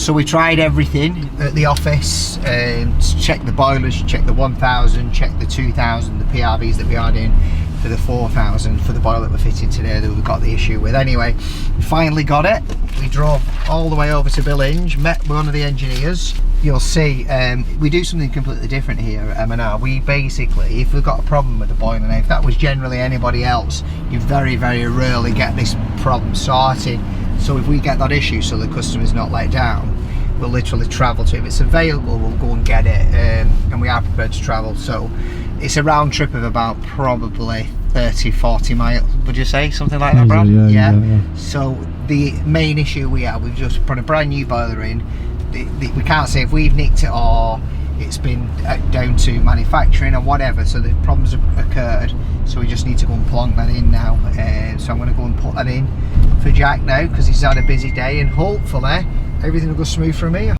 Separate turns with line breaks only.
So we tried everything at the office, check the boilers, check the 1000, check the 2000, the PRVs that we had in for the 4000 for the boiler that we're fitting today that we've got the issue with. Anyway, we finally got it. We drove all the way over to Billinge, met one of the engineers. You'll see we do something completely different here at M&R. We basically, if we've got a problem with the boiler, and if that was generally anybody else, you very, very rarely get this problem sorted. So if we get that issue so the customer's not let down, we'll literally travel to it. If it's available, we'll go and get it, and we are prepared to travel. So it's a round trip of about probably 30-40 miles, would you say? Something like that, Brad? Yeah. So the main issue we have, we've just put a brand new boiler in. We can't say if we've nicked it or it's been down to manufacturing or whatever, so the problems have occurred, so we just need to go and plonk that in now. So I'm going to go and put that in for Jack now, because he's had a busy day, and hopefully everything will go smooth from here.